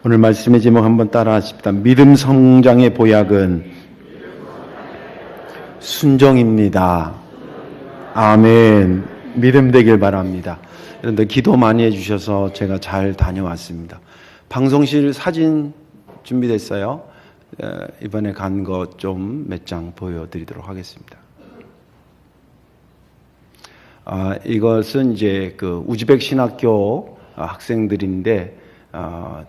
오늘 말씀의 제목 한번 따라 하십시다. 믿음 성장의 보약은 순종입니다. 아멘. 믿음 되길 바랍니다. 여러분들 기도 많이 해주셔서 제가 잘 다녀왔습니다. 방송실 사진 준비됐어요. 이번에 간 거 좀 몇 장 보여드리도록 하겠습니다. 이것은 이제 그 우즈벡 신학교 학생들인데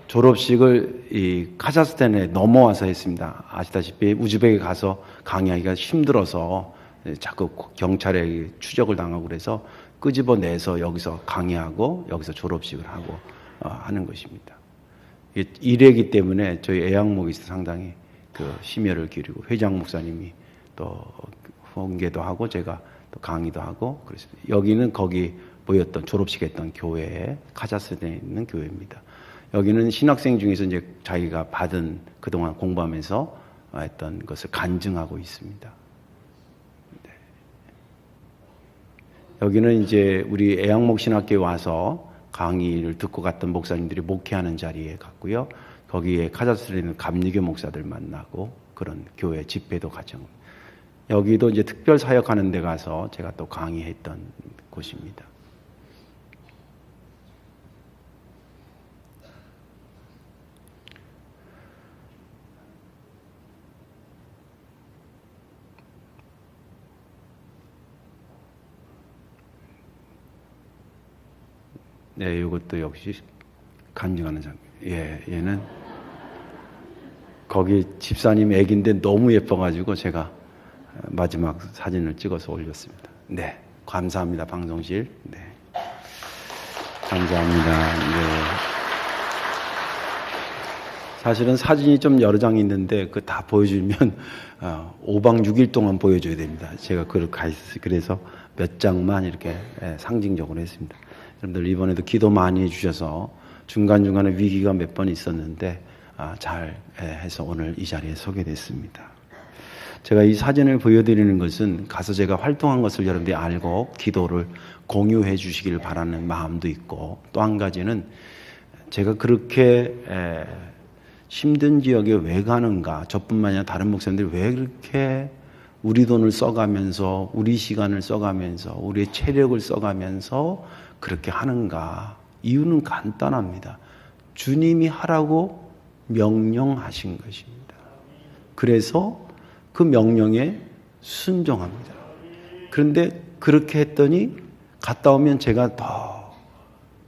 졸업식을 이 카자흐스탄에 넘어와서 했습니다. 아시다시피 우즈벡에 가서 강의하기가 힘들어서 자꾸 경찰에 추적을 당하고 그래서 끄집어내서 여기서 강의하고 여기서 졸업식을 하고 하는 것입니다. 일회이기 때문에 저희 애양목에서 상당히 그 심혈을 기울이고 회장 목사님이 또 훈계도 하고 제가 또 강의도 하고 그렇습니다. 여기는 거기 모였던 졸업식 했던 교회, 카자흐스탄에 있는 교회입니다. 여기는 신학생 중에서 이제 자기가 받은 그동안 공부하면서 했던 것을 간증하고 있습니다. 네. 여기는 이제 우리 애양목 신학교에 와서 강의를 듣고 갔던 목사님들이 목회하는 자리에 갔고요. 거기에 카자흐스탄에 있는 감리교 목사들 만나고 그런 교회 집회도 가정. 여기도 이제 특별 사역하는 데 가서 제가 또 강의했던 곳입니다. 네, 이것도 역시 간증하는 장면. 예, 얘는 거기 집사님 애기인데 너무 예뻐가지고 제가 마지막 사진을 찍어서 올렸습니다. 네, 감사합니다, 방송실. 네, 감사합니다. 네. 사실은 사진이 좀 여러 장 있는데 그 다 보여주면 5박 6일 동안 보여줘야 됩니다. 제가 그래서 몇 장만 이렇게 상징적으로 했습니다. 여러분들 이번에도 기도 많이 해주셔서 중간중간에 위기가 몇 번 있었는데 잘 해서 오늘 이 자리에 서게 됐습니다. 제가 이 사진을 보여드리는 것은 가서 제가 활동한 것을 여러분들이 알고 기도를 공유해 주시길 바라는 마음도 있고, 또 한 가지는 제가 그렇게 힘든 지역에 왜 가는가, 저뿐만 아니라 다른 목사님들이 왜 그렇게 우리 돈을 써가면서 우리 시간을 써가면서 우리의 체력을 써가면서 그렇게 하는가. 이유는 간단합니다. 주님이 하라고 명령하신 것입니다. 그래서 그 명령에 순종합니다. 그런데 그렇게 했더니 갔다 오면 제가 더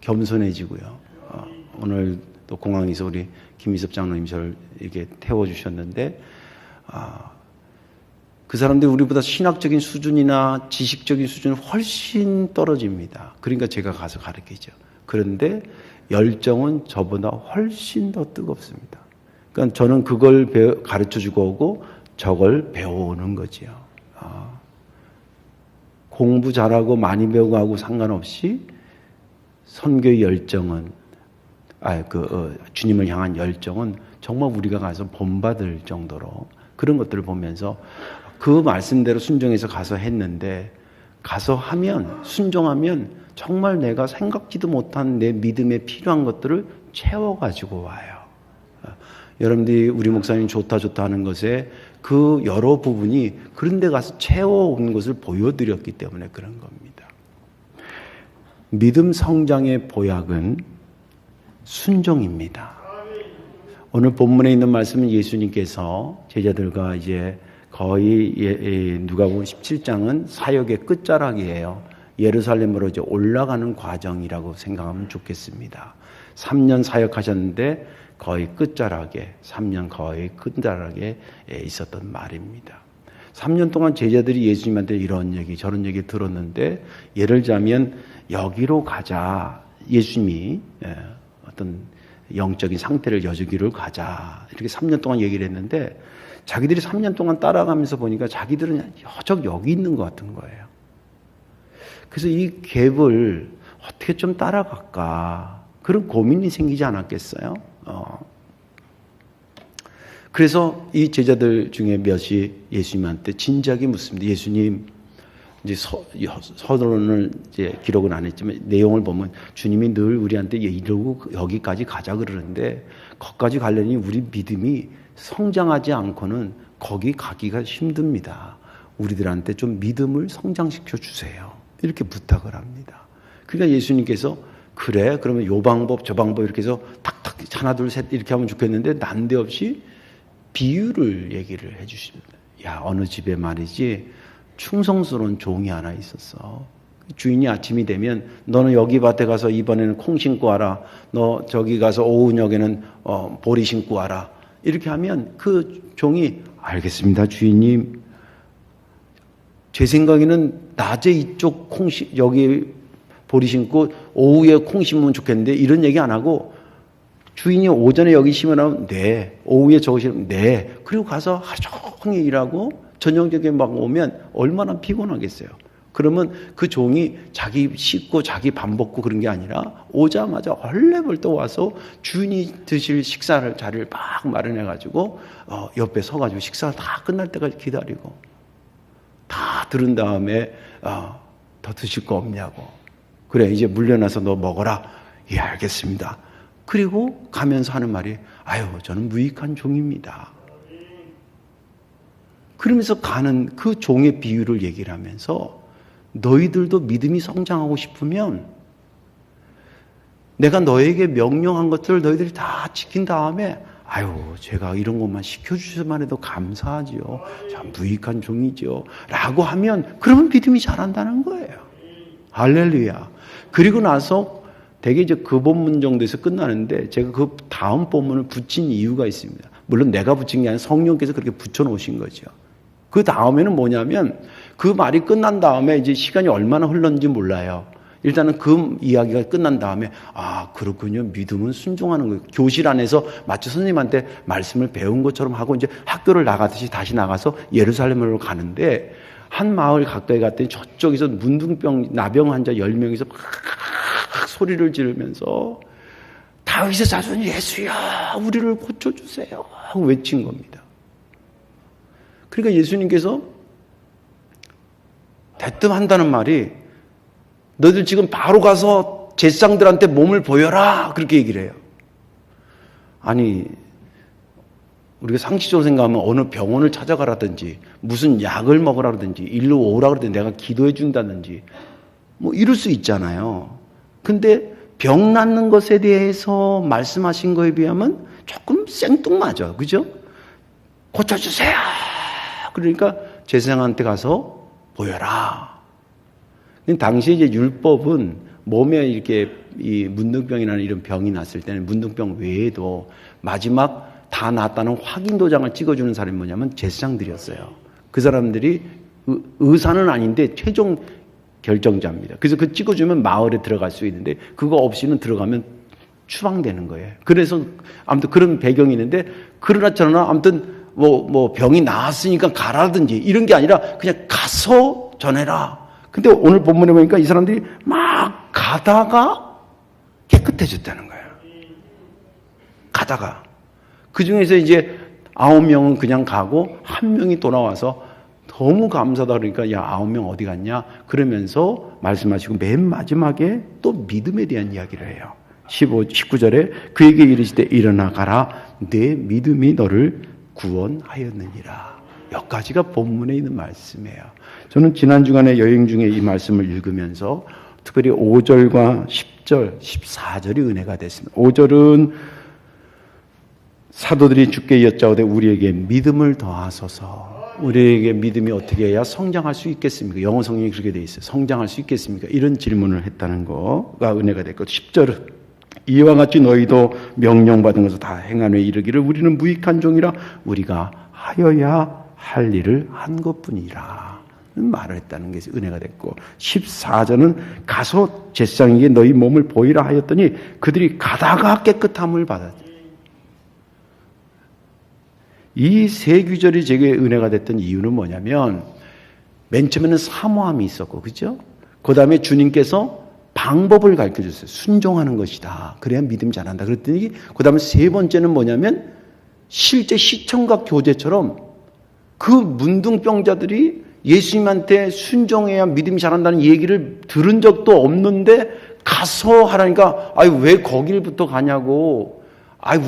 겸손해지고요. 오늘 또 공항에서 우리 김희섭 장로님 저를 이렇게 태워주셨는데 그 사람들이 우리보다 신학적인 수준이나 지식적인 수준은 훨씬 떨어집니다. 그러니까 제가 가서 가르치죠. 그런데 열정은 저보다 훨씬 더 뜨겁습니다. 그러니까 저는 그걸 가르쳐주고 오고 저걸 배워오는 거지요. 공부 잘하고 많이 배우고 하고 상관없이 선교의 열정은 주님을 향한 열정은 정말 우리가 가서 본받을 정도로 그런 것들을 보면서 그 말씀대로 순종해서 가서 했는데, 가서 하면 순종하면 정말 내가 생각지도 못한 내 믿음에 필요한 것들을 채워가지고 와요. 여러분들이 우리 목사님 좋다 하는 것에 그 여러 부분이 그런 데 가서 채워온 것을 보여드렸기 때문에 그런 겁니다. 믿음 성장의 보약은 순종입니다. 오늘 본문에 있는 말씀은 예수님께서 제자들과 이제 거의 누가복음 17장은 사역의 끝자락이에요. 예루살렘으로 이제 올라가는 과정이라고 생각하면 좋겠습니다. 3년 사역하셨는데 거의 끝자락에, 3년 거의 끝자락에 있었던 말입니다. 3년 동안 제자들이 예수님한테 이런 얘기 저런 얘기 들었는데, 예를 들자면 여기로 가자, 예수님이 어떤 영적인 상태를 여주기를 가자 이렇게 3년 동안 얘기를 했는데, 자기들이 3년 동안 따라가면서 보니까 자기들은 여적 여기 있는 것 같은 거예요. 그래서 이 갭을 어떻게 좀 따라갈까, 그런 고민이 생기지 않았겠어요? 그래서 이 제자들 중에 몇이 예수님한테 진지하게 묻습니다. 예수님, 이제 서론을 이제 기록은 안 했지만 내용을 보면 주님이 늘 우리한테 이러고 여기까지 가자 그러는데 거기까지 가려니 우리 믿음이 성장하지 않고는 거기 가기가 힘듭니다. 우리들한테 좀 믿음을 성장시켜 주세요. 이렇게 부탁을 합니다. 그러니까 예수님께서 그래 그러면 요 방법 저 방법 이렇게 해서 탁탁 하나 둘 셋 이렇게 하면 좋겠는데 난데없이 비유를 얘기를 해 주십니다. 야 어느 집에 말이지 충성스러운 종이 하나 있었어. 주인이 아침이 되면 너는 여기 밭에 가서 이번에는 콩 심고 와라. 너 저기 가서 오후녁에는 보리 심고 와라. 이렇게 하면 그 종이 알겠습니다 주인님. 제 생각에는 낮에 이쪽 여기 보리 심고 오후에 콩 심으면 좋겠는데 이런 얘기 안 하고 주인이 오전에 여기 심으라면 네. 오후에 저거 심으면 네. 그리고 가서 하루 종일 일하고 저녁에 막 오면 얼마나 피곤하겠어요. 그러면 그 종이 자기 씻고 자기 밥 먹고 그런 게 아니라 오자마자 얼레벌떡 와서 주인이 드실 식사를 자리를 막 마련해가지고 옆에 서가지고 식사가 다 끝날 때까지 기다리고 다 들은 다음에 더 드실 거 없냐고. 그래 이제 물려나서 너 먹어라. 예 알겠습니다. 그리고 가면서 하는 말이 아유 저는 무익한 종입니다. 그러면서 가는 그 종의 비유를 얘기를 하면서 너희들도 믿음이 성장하고 싶으면 내가 너에게 명령한 것들을 너희들이 다 지킨 다음에 아유 제가 이런 것만 시켜주셔만 해도 감사하지요. 참 무익한 종이죠. 라고 하면 그러면 믿음이 자란다는 거예요. 할렐루야. 그리고 나서 대개 이제 그 본문 정도에서 끝나는데 제가 그 다음 본문을 붙인 이유가 있습니다. 물론 내가 붙인 게 아니라 성령께서 그렇게 붙여놓으신 거죠. 그 다음에는 뭐냐면 그 말이 끝난 다음에 이제 시간이 얼마나 흘렀는지 몰라요. 일단은 그 이야기가 끝난 다음에 아 그렇군요. 믿음은 순종하는 거예요. 교실 안에서 마치 선생님한테 말씀을 배운 것처럼 하고 이제 학교를 나가듯이 다시 나가서 예루살렘으로 가는데 한 마을 가까이 갔더니 저쪽에서 문둥병 나병 환자 10명이서 막 소리를 지르면서 다윗의 자손 예수야 우리를 고쳐주세요 하고 외친 겁니다. 그러니까 예수님께서 대뜸 한다는 말이 너희들 지금 바로 가서 제사장들한테 몸을 보여라 그렇게 얘기를 해요. 아니 우리가 상식적으로 생각하면 어느 병원을 찾아가라든지 무슨 약을 먹으라든지 일로 오라 그러든지 내가 기도해 준다든지 뭐 이럴 수 있잖아요. 근데 병 낫는 것에 대해서 말씀하신 거에 비하면 조금 생뚱맞아. 그죠? 고쳐주세요. 그러니까 제사장한테 가서 보여라. 당시에 이제 율법은 몸에 이렇게 이 문둥병이라는 이런 병이 났을 때는 문둥병 외에도 마지막 다 낫다는 확인 도장을 찍어주는 사람이 뭐냐면 제사장들이었어요. 그 사람들이 의사는 아닌데 최종 결정자입니다. 그래서 그 찍어주면 마을에 들어갈 수 있는데 그거 없이는 들어가면 추방되는 거예요. 그래서 아무튼 그런 배경이 있는데 그러나 저러나 아무튼 뭐 병이 나았으니까 가라든지 이런 게 아니라 그냥 가서 전해라. 근데 오늘 본문에 보니까 이 사람들이 막 가다가 깨끗해졌다는 거예요. 가다가. 그 중에서 이제 9명은 그냥 가고 1명이 또 나와서 너무 감사하다 그러니까 야 9명 어디 갔냐 그러면서 말씀하시고 맨 마지막에 또 믿음에 대한 이야기를 해요. 19절에 그에게 이르시되 일어나 가라 내 믿음이 너를 구원하였느니라. 여기까지가 본문에 있는 말씀이에요. 저는 지난 주간에 여행 중에 이 말씀을 읽으면서 특별히 5절과 10절, 14절이 은혜가 됐습니다. 5절은 사도들이 주께 여짜오되 우리에게 믿음을 더하소서. 우리에게 믿음이 어떻게 해야 성장할 수 있겠습니까? 영어 성경이 그렇게 돼 있어요. 성장할 수 있겠습니까? 이런 질문을 했다는 거가 은혜가 됐고 10절은 이와 같이 너희도 명령받은 것을 다 행하며 이르기를 우리는 무익한 종이라 우리가 하여야 할 일을 한 것뿐이라 말을 했다는 것이 은혜가 됐고 14절은 가서 제사장에게 너희 몸을 보이라 하였더니 그들이 가다가 깨끗함을 받았다. 이 세 구절이 제게 은혜가 됐던 이유는 뭐냐면 맨 처음에는 사모함이 있었고 그죠? 그 다음에 주님께서 방법을 가르쳐줬어요. 순종하는 것이다. 그래야 믿음 잘한다. 그랬더니 그 다음에 세 번째는 뭐냐면 실제 시청각 교제처럼 그 문둥병자들이 예수님한테 순종해야 믿음이 자란다는 얘기를 들은 적도 없는데 가서 하라니까 왜 거길부터 가냐고,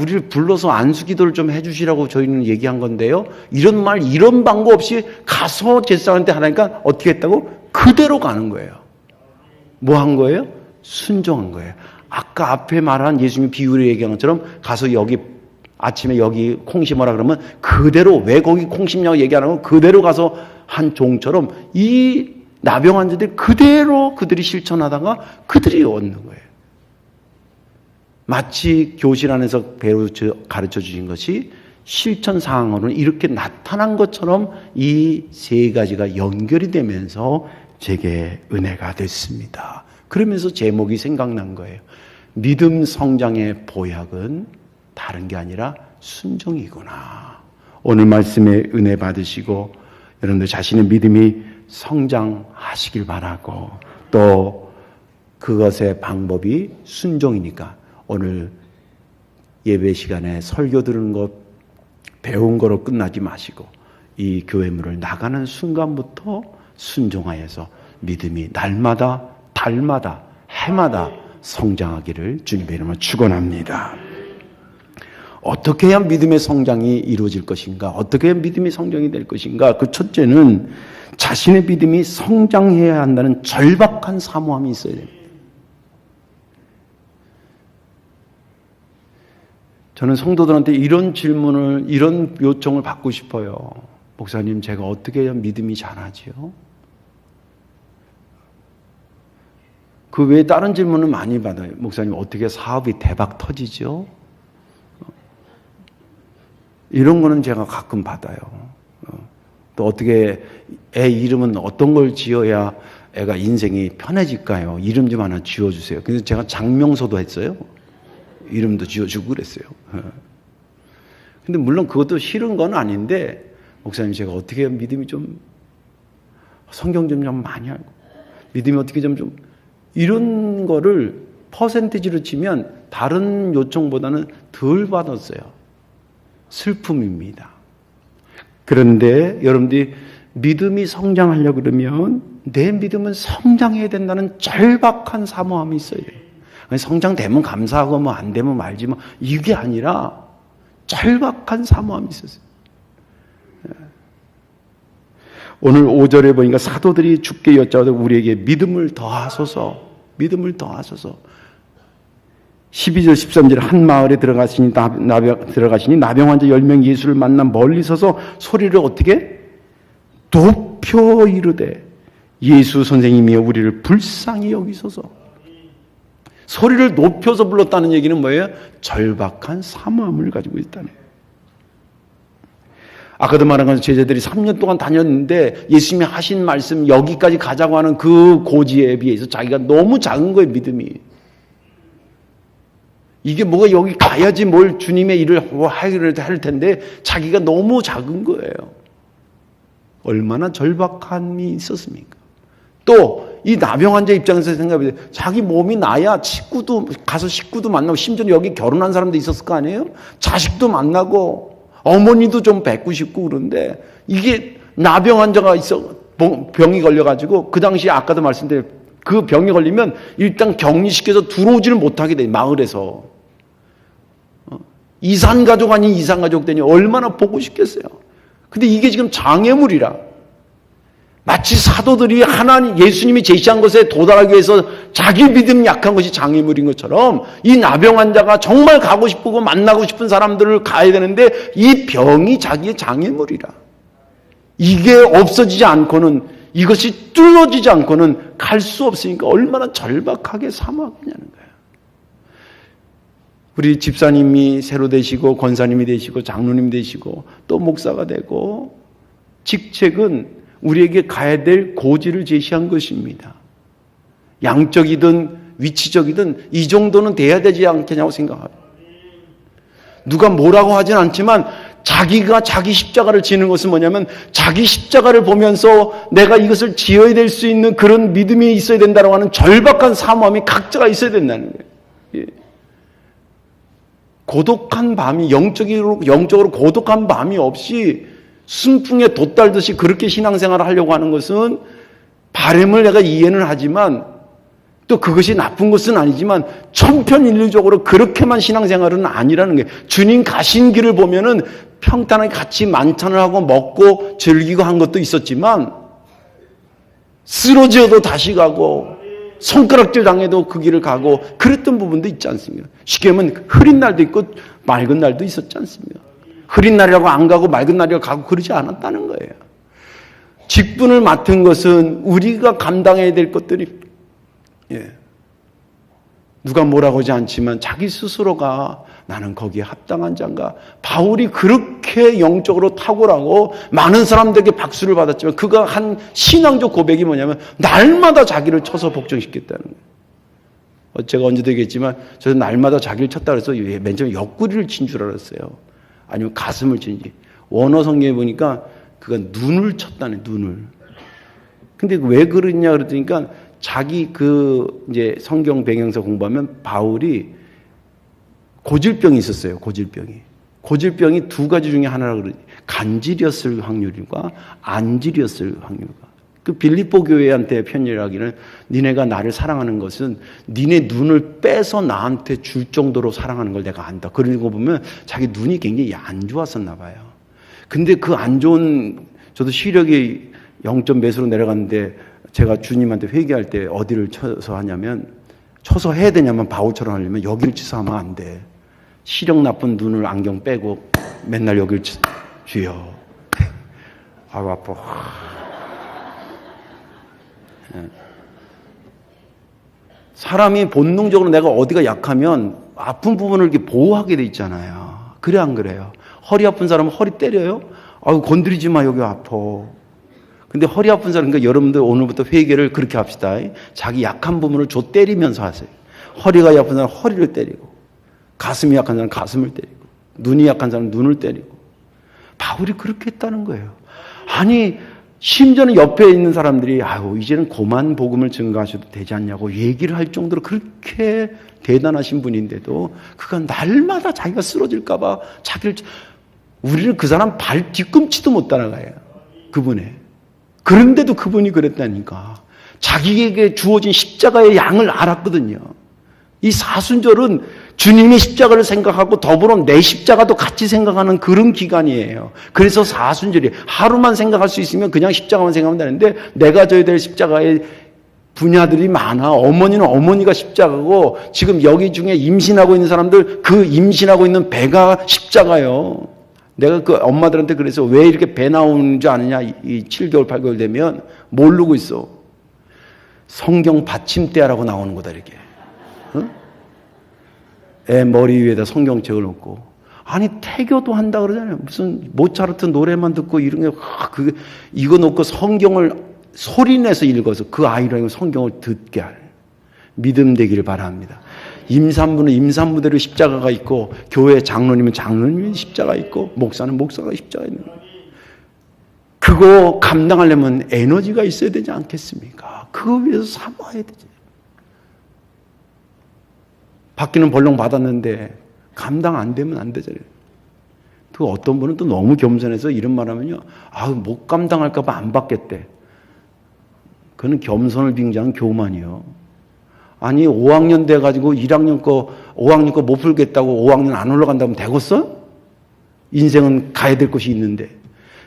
우리를 불러서 안수기도를 좀 해주시라고 저희는 얘기한 건데요. 이런 말, 이런 방법 없이 가서 제사장한테 하라니까 어떻게 했다고? 그대로 가는 거예요. 뭐 한 거예요? 순종한 거예요. 아까 앞에 말한 예수님이 비유를 얘기한 것처럼 가서 여기 아침에 여기 콩 심어라 그러면 그대로, 왜 거기 콩 심냐고 얘기 안 하고 그대로 가서 한 종처럼 이 나병 환자들이 그대로 그들이 실천하다가 그들이 얻는 거예요. 마치 교실 안에서 가르쳐 주신 것이 실천 상황으로는 이렇게 나타난 것처럼 이 세 가지가 연결이 되면서 제게 은혜가 됐습니다. 그러면서 제목이 생각난 거예요. 믿음 성장의 보약은 다른 게 아니라 순종이구나. 오늘 말씀에 은혜 받으시고 여러분들 자신의 믿음이 성장하시길 바라고, 또 그것의 방법이 순종이니까 오늘 예배 시간에 설교 들은 것, 배운 거로 끝나지 마시고 이 교회문을 나가는 순간부터 순종하여서 믿음이 날마다, 달마다, 해마다 성장하기를 주님의 이름으로 축원합니다. 어떻게 해야 믿음의 성장이 이루어질 것인가? 어떻게 해야 믿음의 성장이 될 것인가? 그 첫째는 자신의 믿음이 성장해야 한다는 절박한 사모함이 있어야 됩니다. 저는 성도들한테 이런 질문을, 이런 요청을 받고 싶어요. 목사님, 제가 어떻게 해야 믿음이 자라지요? 그 외에 다른 질문은 많이 받아요. 목사님, 어떻게 사업이 대박 터지죠? 이런 거는 제가 가끔 받아요. 또 어떻게 애 이름은 어떤 걸 지어야 애가 인생이 편해질까요? 이름 좀 하나 지어주세요. 그래서 제가 장명소도 했어요. 이름도 지어주고 그랬어요. 근데 물론 그것도 싫은 건 아닌데, 목사님 제가 어떻게 해야 믿음이 좀, 성경 좀 많이 알고, 믿음이 어떻게 좀 이런 거를 퍼센티지로 치면 다른 요청보다는 덜 받았어요. 슬픔입니다. 그런데 여러분들이 믿음이 성장하려고 그러면 내 믿음은 성장해야 된다는 절박한 사모함이 있어야 돼요. 성장되면 감사하고 뭐 안 되면 말지 뭐 이게 아니라 절박한 사모함이 있었어요. 오늘 5절에 보니까 사도들이 주께 여짜오되 우리에게 믿음을 더하소서, 믿음을 더하소서. 12절 13절 한 마을에 들어가시니 나병 환자 10명 예수를 만나 멀리 서서 소리를 어떻게? 높여 이르되 예수 선생님이여 우리를 불쌍히 여기소서. 소리를 높여서 불렀다는 얘기는 뭐예요? 절박한 사모함을 가지고 있다는 거예요. 아까도 말한 것처럼 제자들이 3년 동안 다녔는데 예수님이 하신 말씀 여기까지 가자고 하는 그 고지에 비해서 자기가 너무 작은 거예요, 믿음이. 이게 뭐가 여기 가야지 뭘 주님의 일을 할 텐데 자기가 너무 작은 거예요. 얼마나 절박함이 있었습니까? 또 이 나병 환자 입장에서 생각해 보세요. 자기 몸이 나야 가서 식구도 만나고 심지어 여기 결혼한 사람도 있었을 거 아니에요? 자식도 만나고 어머니도 좀 뵙고 싶고 그런데 이게 나병 환자가 있어 병이 걸려가지고 그 당시에 아까도 말씀드린 그 병이 걸리면 일단 격리시켜서 들어오지를 못하게 돼 마을에서. 이산가족 아닌 이산가족 되니 얼마나 보고 싶겠어요. 근데 이게 지금 장애물이라. 마치 사도들이 하나님 예수님이 제시한 것에 도달하기 위해서 자기 믿음 약한 것이 장애물인 것처럼 이 나병 환자가 정말 가고 싶고 만나고 싶은 사람들을 가야 되는데 이 병이 자기의 장애물이라. 이게 없어지지 않고는, 이것이 뚫어지지 않고는 갈 수 없으니까 얼마나 절박하게 사모하겠냐는 거예요. 우리 집사님이 새로 되시고 권사님이 되시고 장로님 되시고 또 목사가 되고 직책은 우리에게 가야 될 고지를 제시한 것입니다. 양적이든 위치적이든 이 정도는 돼야 되지 않겠냐고 생각합니다. 누가 뭐라고 하진 않지만 자기가 자기 십자가를 지는 것은 뭐냐면 자기 십자가를 보면서 내가 이것을 지어야 될 수 있는 그런 믿음이 있어야 된다고 하는 절박한 사모함이 각자가 있어야 된다는 거예요. 예. 고독한 밤이 영적으로 고독한 밤이 없이 순풍에 돛달듯이 그렇게 신앙생활을 하려고 하는 것은 바람을 내가 이해는 하지만 또 그것이 나쁜 것은 아니지만 천편일률적으로 그렇게만 신앙생활은 아니라는 거예요. 주님 가신 길을 보면은 평탄하게 같이 만찬을 하고 먹고 즐기고 한 것도 있었지만 쓰러져도 다시 가고 손가락질 당해도 그 길을 가고 그랬던 부분도 있지 않습니까? 쉽게 하면 흐린 날도 있고 맑은 날도 있었지 않습니까? 흐린 날이라고 안 가고 맑은 날이라고 가고 그러지 않았다는 거예요. 직분을 맡은 것은 우리가 감당해야 될 것들이 누가 뭐라고 하지 않지만 자기 스스로가 나는 거기에 합당한 자인가. 바울이 그렇게 영적으로 탁월하고 많은 사람들에게 박수를 받았지만 그가 한 신앙적 고백이 뭐냐면 날마다 자기를 쳐서 복종시켰다는 거예요. 제가 언제도 얘기했지만 저는 날마다 자기를 쳤다 그래서 맨 처음에 옆구리를 친 줄 알았어요. 아니면 가슴을 친지. 원어 성경에 보니까 그가 눈을 쳤다네, 눈을. 근데 왜 그러냐 그러니까 자기 이제 성경 배경에서 공부하면 바울이 고질병이 있었어요, 고질병이. 고질병이 두 가지 중에 하나라고 그러지. 간질이었을 확률과 안질이었을 확률과. 그 빌립보 교회한테 편지하기는 니네가 나를 사랑하는 것은 니네 눈을 빼서 나한테 줄 정도로 사랑하는 걸 내가 안다. 그런 거 보면 자기 눈이 굉장히 안 좋았었나 봐요. 근데 그 안 좋은, 저도 시력이 0점 몇으로 내려갔는데 제가 주님한테 회개할 때 어디를 쳐서 하냐면, 쳐서 해야 되냐면 바울처럼 하려면 여기를 치서 하면 안 돼. 시력 나쁜 눈을 안경 빼고 맨날 여기를 주여. 아유 아파. 사람이 본능적으로 내가 어디가 약하면 아픈 부분을 이렇게 보호하게 돼 있잖아요. 그래 안 그래요? 허리 아픈 사람은 허리 때려요? 아유 건드리지 마, 여기 아파. 근데 허리 아픈 사람, 그러니까 여러분들 오늘부터 회개를 그렇게 합시다. 자기 약한 부분을 때리면서 하세요. 허리가 아픈 사람 허리를 때리고, 가슴이 약한 사람 가슴을 때리고, 눈이 약한 사람 눈을 때리고. 바울이 그렇게 했다는 거예요. 아니 심지어는 옆에 있는 사람들이 아유 이제는 고만 복음을 증거하셔도 되지 않냐고 얘기를 할 정도로 그렇게 대단하신 분인데도 그가 날마다 자기가 쓰러질까 봐 우리는 그 사람 발 뒤꿈치도 못 따라가요. 그분의. 그런데도 그분이 그랬다니까. 자기에게 주어진 십자가의 양을 알았거든요. 이 사순절은 주님의 십자가를 생각하고 더불어 내 십자가도 같이 생각하는 그런 기간이에요. 그래서 사순절이에요. 하루만 생각할 수 있으면 그냥 십자가만 생각하면 되는데 내가 져야 될 십자가의 분야들이 많아. 어머니는 어머니가 십자가고 지금 여기 중에 임신하고 있는 사람들 그 임신하고 있는 배가 십자가요. 내가 그 엄마들한테 그래서 왜 이렇게 배 나오는 줄 아느냐. 이 7개월 8개월 되면 모르고 있어. 성경 받침대라고 나오는 거다 이렇게. 응? 애 머리 위에다 성경책을 놓고. 아니 태교도 한다 그러잖아요. 무슨 모차르트 노래만 듣고 이런 게 이거 놓고 성경을 소리내서 읽어서 그 아이랑 성경을 듣게 하는 믿음 되기를 바랍니다. 임산부는 임산부대로 십자가가 있고 교회 장로님은 장로님의 십자가 있고 목사는 목사가 십자가 있는 거예요. 그거 감당하려면 에너지가 있어야 되지 않겠습니까? 그거 위해서 사모해야 되지. 받기는 벌렁 받았는데 감당 안 되면 안 되잖아요. 또 어떤 분은 또 너무 겸손해서 이런 말 하면요. 못 감당할까봐 안 받겠대. 그는 겸손을 빙자한 교만이요. 아니 5학년 돼가지고 1학년 거 5학년 거 못 풀겠다고 5학년 안 올라간다면 되겠어? 인생은 가야 될 곳이 있는데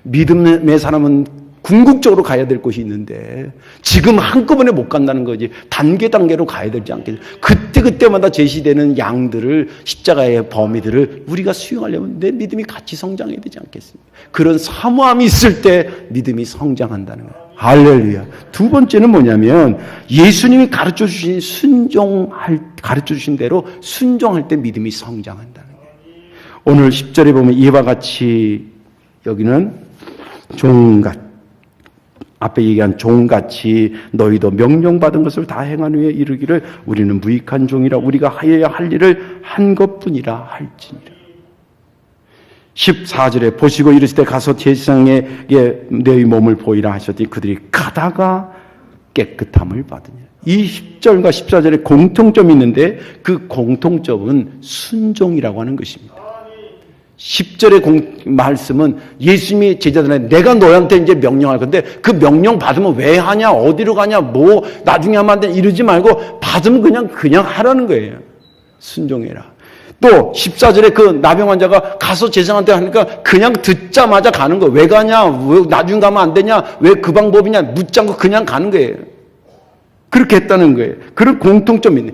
믿음의 사람은 궁극적으로 가야 될 곳이 있는데 지금 한꺼번에 못 간다는 거지. 단계로 가야 되지 않겠어요? 그때마다 제시되는 양들을 십자가의 범위들을 우리가 수용하려면 내 믿음이 같이 성장해야 되지 않겠습니까? 그런 사모함이 있을 때 믿음이 성장한다는 거예요. 할렐루야. 두 번째는 뭐냐면 예수님이 가르쳐주신 대로 순종할 때 믿음이 성장한다는 거예요. 오늘 10절에 보면 이와 같이 여기는 종같이 앞에 얘기한 종같이 너희도 명령받은 것을 다 행한 후에 이르기를 우리는 무익한 종이라 우리가 하여야 할 일을 한 것뿐이라 할지니라. 14절에 보시고 이르시되 가서 제사장에게 너희 몸을 보이라 하셨더니 그들이 가다가 깨끗함을 받으냐. 이 10절과 14절에 공통점이 있는데 그 공통점은 순종이라고 하는 것입니다. 10절의 말씀은 예수님이 제자들한테 내가 너한테 이제 명령할 건데 그 명령 받으면 왜 하냐, 어디로 가냐, 뭐 나중에 하면 안 돼 이러지 말고 받으면 그냥 하라는 거예요. 순종해라. 또 14절에 그 나병 환자가 가서 제사장한테 하니까 그냥 듣자마자 가는 거예요. 왜 가냐, 왜 나중에 가면 안 되냐, 왜 그 방법이냐 묻지 않고 그냥 가는 거예요. 그렇게 했다는 거예요. 그런 공통점이 있네.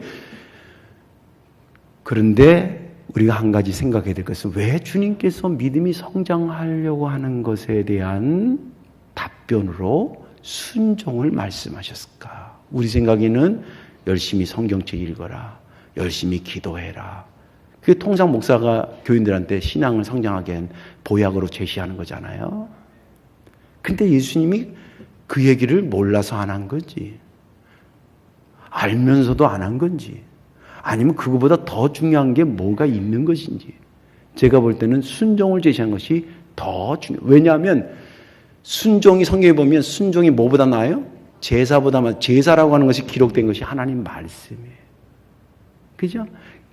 그런데 우리가 한 가지 생각해야 될 것은 왜 주님께서 믿음이 성장하려고 하는 것에 대한 답변으로 순종을 말씀하셨을까? 우리 생각에는 열심히 성경책 읽어라, 열심히 기도해라. 그게 통상 목사가 교인들한테 신앙을 성장하게 한 보약으로 제시하는 거잖아요. 근데 예수님이 그 얘기를 몰라서 안 한 건지, 알면서도 안 한 건지, 아니면 그거보다 더 중요한 게 뭐가 있는 것인지, 제가 볼 때는 순종을 제시한 것이 더 중요해요. 왜냐하면 순종이 성경에 보면 순종이 뭐보다 나아요? 제사보다, 제사라고 하는 것이 기록된 것이 하나님 말씀이에요. 그죠?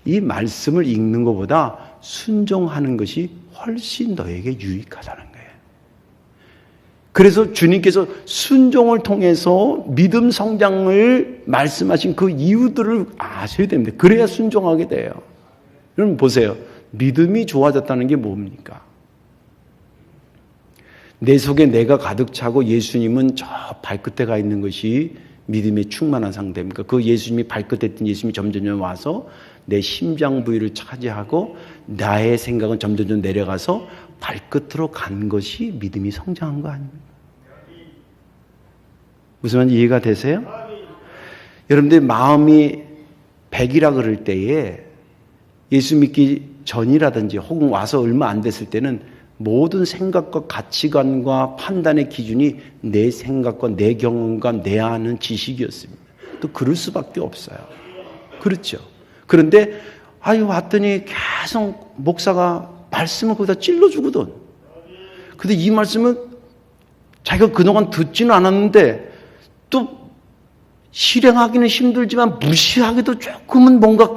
이 말씀을 읽는 것보다 순종하는 것이 훨씬 너에게 유익하다는 거예요. 그래서 주님께서 순종을 통해서 믿음 성장을 말씀하신 그 이유들을 아셔야 됩니다. 그래야 순종하게 돼요. 여러분 보세요. 믿음이 좋아졌다는 게 뭡니까? 내 속에 내가 가득 차고 예수님은 저 발끝에 가 있는 것이 믿음에 충만한 상태입니까? 그 예수님이 발끝에 있던 예수님이 점점 와서 내 심장 부위를 차지하고 나의 생각은 점점 내려가서 발끝으로 간 것이 믿음이 성장한 거 아닙니까? 무슨 말인지 이해가 되세요? 여러분들 마음이 100이라 그럴 때에 예수 믿기 전이라든지 혹은 와서 얼마 안 됐을 때는 모든 생각과 가치관과 판단의 기준이 내 생각과 내 경험과 내 아는 지식이었습니다. 또 그럴 수밖에 없어요. 그렇죠. 그런데 왔더니 계속 목사가 말씀을 거기다 찔러주거든. 근데 이 말씀은 자기가 그동안 듣지는 않았는데 또 실행하기는 힘들지만 무시하기도 조금은 뭔가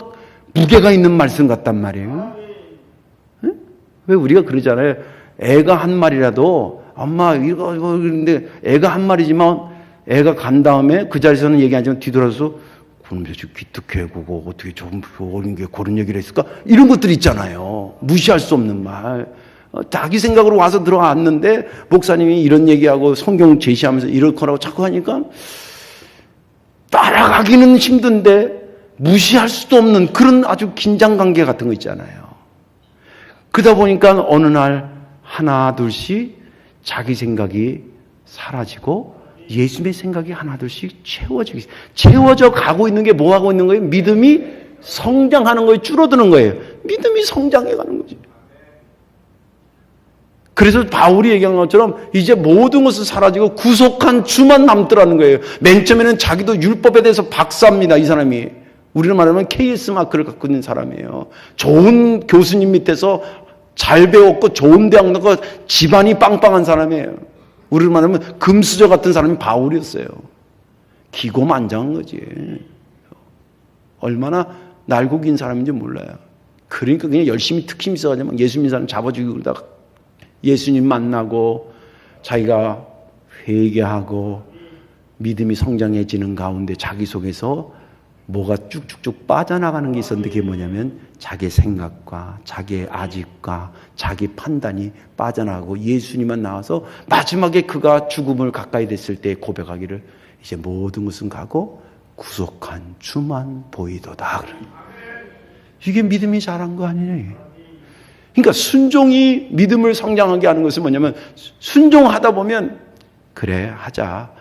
무게가 있는 말씀 같단 말이에요. 응? 왜 우리가 그러잖아요. 애가 한 말이라도 엄마 이거 그런데 애가 한 말이지만 애가 간 다음에 그 자리에서는 얘기하지만 뒤돌아서 그럼 저 기특해 그거 어떻게 좀 어린 게 그런 얘기를 했을까? 이런 것들이 있잖아요. 무시할 수 없는 말. 자기 생각으로 와서 들어왔는데 목사님이 이런 얘기하고 성경 제시하면서 이럴 거라고 자꾸 하니까 따라가기는 힘든데 무시할 수도 없는 그런 아주 긴장관계 같은 거 있잖아요. 그러다 보니까 어느 날 하나 둘씩 자기 생각이 사라지고 예수님의 생각이 하나 둘씩 채워져 가고 있는 게 뭐 하고 있는 거예요? 믿음이 성장하는 거예요? 줄어드는 거예요? 믿음이 성장해 가는 거지. 그래서 바울이 얘기한 것처럼 이제 모든 것은 사라지고 구속한 주만 남더라는 거예요. 맨 처음에는 자기도 율법에 대해서 박사입니다. 이 사람이. 우리는 말하면 KS 마크를 갖고 있는 사람이에요. 좋은 교수님 밑에서 잘 배웠고 좋은 대학 나고 집안이 빵빵한 사람이에요. 우리를 말하면 금수저 같은 사람이 바울이었어요. 기고만장한 거지. 얼마나 날고 긴 사람인지 몰라요. 그러니까 그냥 열심히 특심 있어가지고 예수 믿는 사람 잡아주고 그러다가 예수님 만나고 자기가 회개하고 믿음이 성장해지는 가운데 자기 속에서 뭐가 쭉쭉쭉 빠져나가는 게 있었는데 그게 뭐냐면 자기 생각과 자기의 아집과 자기 판단이 빠져나가고 예수님만 나와서 마지막에 그가 죽음을 가까이 됐을 때 고백하기를 이제 모든 것은 가고 구속한 주만 보이도다. 이게 믿음이 자란 거 아니냐. 그러니까 순종이 믿음을 성장하게 하는 것은 뭐냐면 순종하다 보면 그래 하자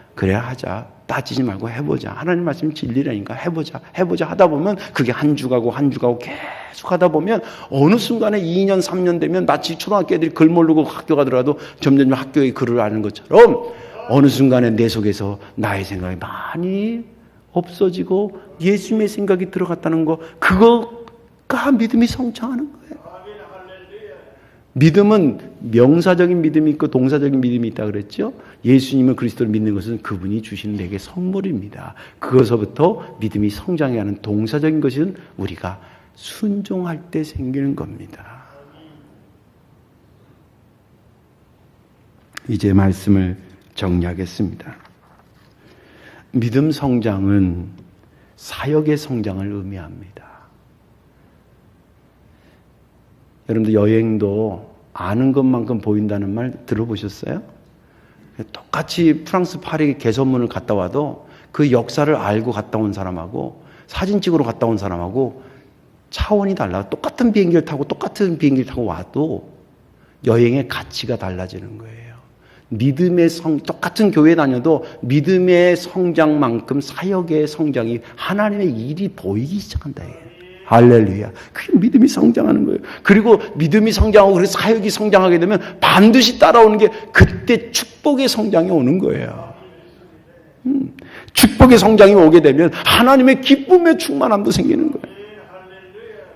따지지 말고 해보자. 하나님 말씀 진리라니까 해보자 하다 보면 그게 한 주 가고 계속 하다 보면 어느 순간에 2년 3년 되면 마치 초등학교 애들이 글 모르고 학교 가더라도 점점 학교에 글을 아는 것처럼 어느 순간에 내 속에서 나의 생각이 많이 없어지고 예수님의 생각이 들어갔다는 거, 그거가 믿음이 성장하는 거예요. 믿음은 명사적인 믿음이 있고 동사적인 믿음이 있다 그랬죠. 예수님을 그리스도를 믿는 것은 그분이 주신 내게 선물입니다. 그것서부터 믿음이 성장해 가는 동사적인 것은 우리가 순종할 때 생기는 겁니다. 이제 말씀을 정리하겠습니다. 믿음 성장은 사역의 성장을 의미합니다. 여러분들 여행도 아는 것만큼 보인다는 말 들어보셨어요? 똑같이 프랑스 파리 개선문을 갔다 와도 그 역사를 알고 갔다 온 사람하고 사진 찍으러 갔다 온 사람하고 차원이 달라. 똑같은 비행기를 타고 와도 여행의 가치가 달라지는 거예요. 똑같은 교회 다녀도 믿음의 성장만큼 사역의 성장이 하나님의 일이 보이기 시작한다. 할렐루야. 그게 믿음이 성장하는 거예요. 그리고 믿음이 성장하고 그래서 사역이 성장하게 되면 반드시 따라오는 게 그때 축복의 성장이 오는 거예요. 축복의 성장이 오게 되면 하나님의 기쁨의 충만함도 생기는 거예요.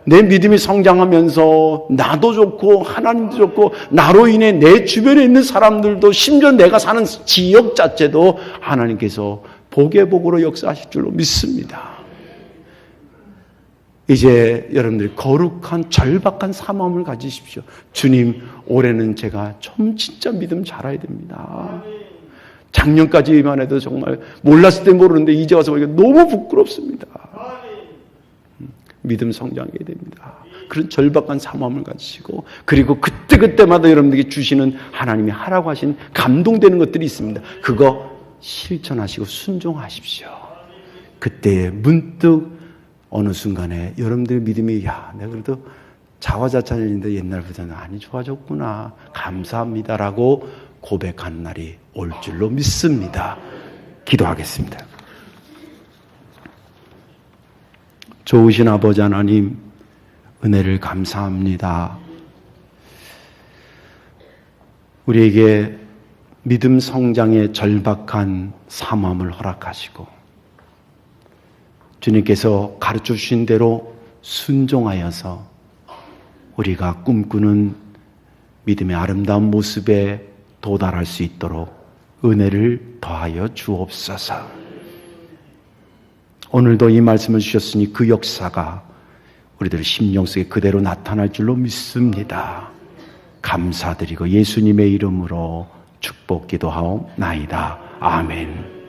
내 믿음이 성장하면서 나도 좋고 하나님도 좋고 나로 인해 내 주변에 있는 사람들도 심지어 내가 사는 지역 자체도 하나님께서 복의 복으로 역사하실 줄로 믿습니다. 이제 여러분들이 거룩한 절박한 사모함을 가지십시오. 주님, 올해는 제가 좀 진짜 믿음 잘해야 됩니다. 작년까지만 해도 정말 몰랐을 때 모르는데 이제 와서 보니까 너무 부끄럽습니다. 믿음 성장하게 됩니다. 그런 절박한 사모함을 가지시고 그리고 그때마다 여러분들에게 주시는 하나님이 하라고 하신 감동되는 것들이 있습니다. 그거 실천하시고 순종하십시오. 그때 문득 어느 순간에 여러분들의 믿음이 내가 그래도 자화자찬인데 옛날보다는 많이 좋아졌구나. 감사합니다라고 고백하는 날이 올 줄로 믿습니다. 기도하겠습니다. 좋으신 아버지 하나님, 은혜를 감사합니다. 우리에게 믿음 성장의 절박한 사모함을 허락하시고 주님께서 가르쳐 주신 대로 순종하여서 우리가 꿈꾸는 믿음의 아름다운 모습에 도달할 수 있도록 은혜를 더하여 주옵소서. 오늘도 이 말씀을 주셨으니 그 역사가 우리들 심령 속에 그대로 나타날 줄로 믿습니다. 감사드리고 예수님의 이름으로 축복 기도하옵나이다. 아멘.